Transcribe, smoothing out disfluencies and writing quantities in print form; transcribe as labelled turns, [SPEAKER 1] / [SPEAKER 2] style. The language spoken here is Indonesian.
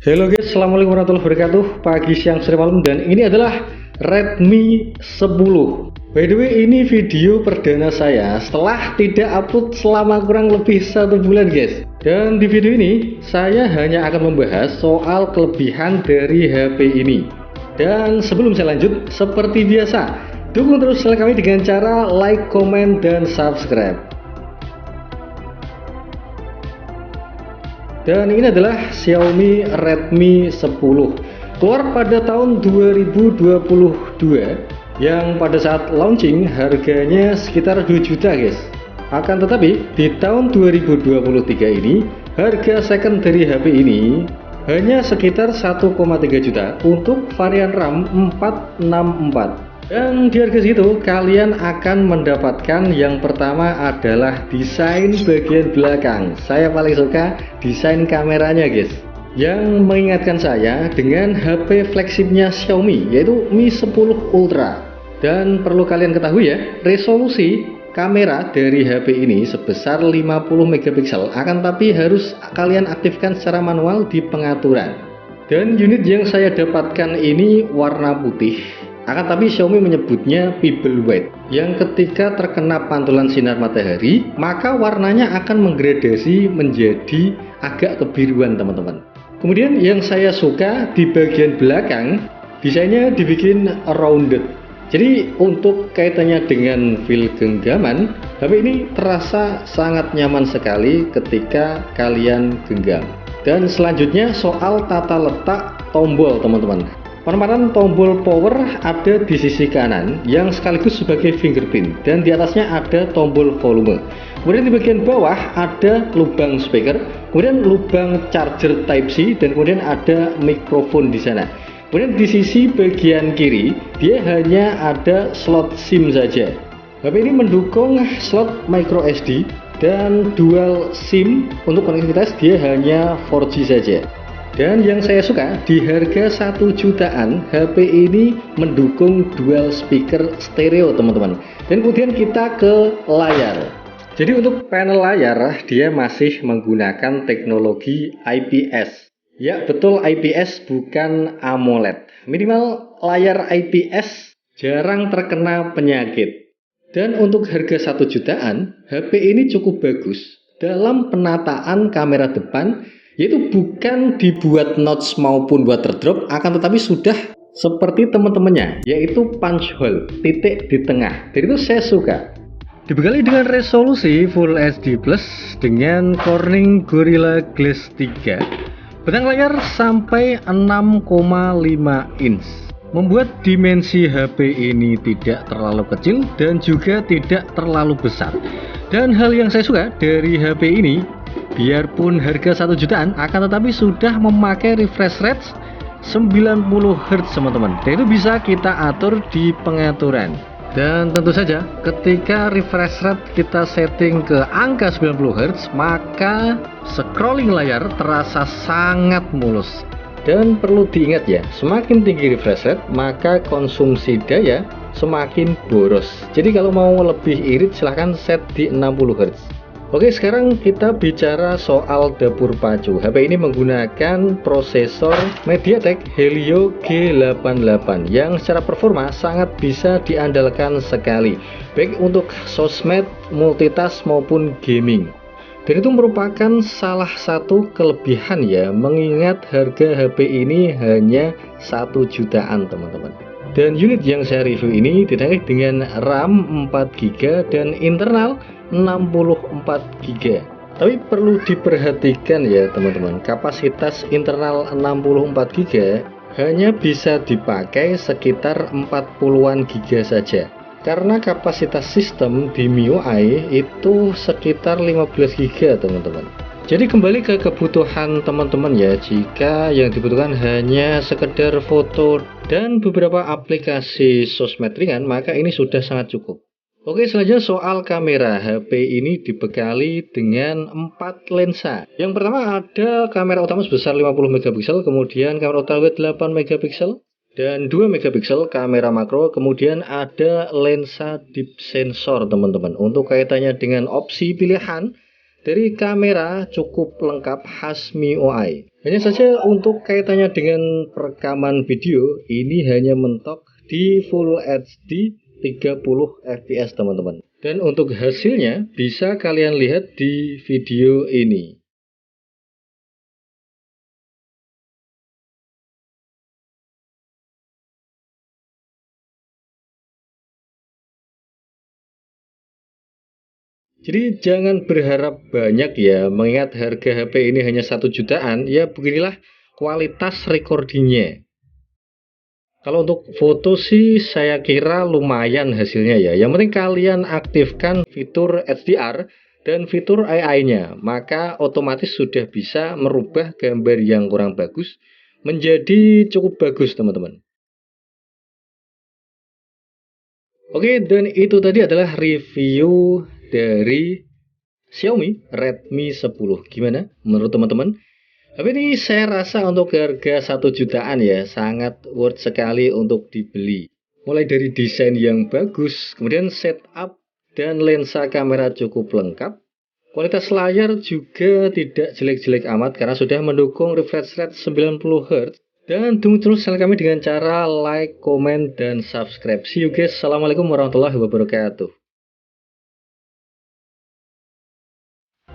[SPEAKER 1] Halo guys, assalamualaikum warahmatullahi wabarakatuh. Pagi, siang, sore, malam, dan ini adalah Redmi 10. By the way, ini video perdana saya setelah tidak upload selama kurang lebih 1 bulan guys. Dan di video ini saya hanya akan membahas soal kelebihan dari HP ini. Dan sebelum saya lanjut, seperti biasa, dukung terus channel kami dengan cara like, comment, dan subscribe. Dan ini adalah Xiaomi Redmi 10, keluar pada tahun 2022, yang pada saat launching harganya sekitar 2 juta guys. Akan tetapi di tahun 2023 ini harga second dari HP ini hanya sekitar 1,3 juta untuk varian RAM 464. Dan di harga segitu kalian akan mendapatkan yang pertama adalah desain bagian belakang. Saya paling suka desain kameranya guys, yang mengingatkan saya dengan HP flagshipnya Xiaomi, yaitu Mi 10 Ultra. Dan perlu kalian ketahui ya, resolusi kamera dari HP ini sebesar 50 megapiksel, akan tapi harus kalian aktifkan secara manual di pengaturan. Dan unit yang saya dapatkan ini warna putih, akan tapi Xiaomi menyebutnya pebble white, yang ketika terkena pantulan sinar matahari maka warnanya akan menggradasi menjadi agak kebiruan teman-teman. Kemudian yang saya suka di bagian belakang, desainnya dibikin rounded. Jadi untuk kaitannya dengan feel genggaman, HP ini terasa sangat nyaman sekali ketika kalian genggam. Dan selanjutnya soal tata letak tombol teman-teman. Penempatan tombol power ada di sisi kanan yang sekaligus sebagai fingerprint, dan di atasnya ada tombol volume. Kemudian di bagian bawah ada lubang speaker, kemudian lubang charger Type C, dan kemudian ada mikrofon di sana. Kemudian di sisi bagian kiri dia hanya ada slot SIM saja. HP ini mendukung slot micro SD dan dual SIM. Untuk konektivitas dia hanya 4G saja. Dan yang saya suka, di harga 1 jutaan HP ini mendukung dual speaker stereo teman-teman. Dan kemudian kita ke layar. Jadi untuk panel layar dia masih menggunakan teknologi IPS. Ya betul, IPS bukan AMOLED. Minimal layar IPS jarang terkena penyakit. Dan untuk harga 1 jutaan HP ini cukup bagus dalam penataan kamera depan, yaitu bukan dibuat notch maupun water drop, akan tetapi sudah seperti teman-temannya, yaitu punch hole, titik di tengah. Dan itu saya suka. Dibekali dengan resolusi Full HD Plus dengan Corning Gorilla Glass 3, bentang layar sampai 6,5 inch, membuat dimensi HP ini tidak terlalu kecil dan juga tidak terlalu besar. Dan hal yang saya suka dari HP ini, biarpun harga 1 jutaan, akan tetapi sudah memakai refresh rate 90 Hz teman-teman. Dan itu bisa kita atur di pengaturan. Dan tentu saja ketika refresh rate kita setting ke angka 90 Hz, maka scrolling layar terasa sangat mulus. Dan perlu diingat ya, semakin tinggi refresh rate maka konsumsi daya semakin boros. Jadi kalau mau lebih irit silahkan set di 60 Hz. Oke, sekarang kita bicara soal dapur pacu. HP ini menggunakan prosesor MediaTek Helio G88 yang secara performa sangat bisa diandalkan sekali, baik untuk sosmed, multitask maupun gaming. Dan itu merupakan salah satu kelebihan ya, mengingat harga HP ini hanya 1 jutaan teman-teman. Dan unit yang saya review ini ditangani dengan RAM 4GB dan internal 64GB. Tapi perlu diperhatikan ya teman-teman, kapasitas internal 64GB hanya bisa dipakai sekitar 40-an giga saja, karena kapasitas sistem di MIUI itu sekitar 15GB teman-teman. Jadi kembali ke kebutuhan teman-teman ya, jika yang dibutuhkan hanya sekedar foto dan beberapa aplikasi sosmed ringan, maka ini sudah sangat cukup. Oke, selanjutnya soal kamera. HP ini dibekali dengan 4 lensa. Yang pertama ada kamera utama sebesar 50 megapiksel, kemudian kamera ultrawide 8 megapiksel, dan 2 megapiksel kamera makro, kemudian ada lensa deep sensor teman-teman. Untuk kaitannya dengan opsi pilihan dari kamera cukup lengkap khas MIUI. Hanya saja untuk kaitannya dengan perekaman video, ini hanya mentok di Full HD 30 fps teman-teman. Dan untuk hasilnya bisa kalian lihat di video ini. Jadi jangan berharap banyak ya, mengingat harga HP ini hanya 1 jutaan, ya beginilah kualitas recordingnya. Kalau untuk foto sih saya kira lumayan hasilnya ya. Yang penting kalian aktifkan fitur HDR dan fitur AI-nya, maka otomatis sudah bisa merubah gambar yang kurang bagus menjadi cukup bagus teman-teman. Oke, dan itu tadi adalah review dari Xiaomi Redmi 10. Gimana menurut teman-teman? Tapi ini saya rasa untuk harga 1 jutaan ya sangat worth sekali untuk dibeli. Mulai dari desain yang bagus, kemudian setup dan lensa kamera cukup lengkap. Kualitas layar juga tidak jelek-jelek amat karena sudah mendukung refresh rate 90 Hz. Dan dukung terus channel kami dengan cara like, comment, dan subscribe. See you guys. Assalamualaikum warahmatullahi wabarakatuh.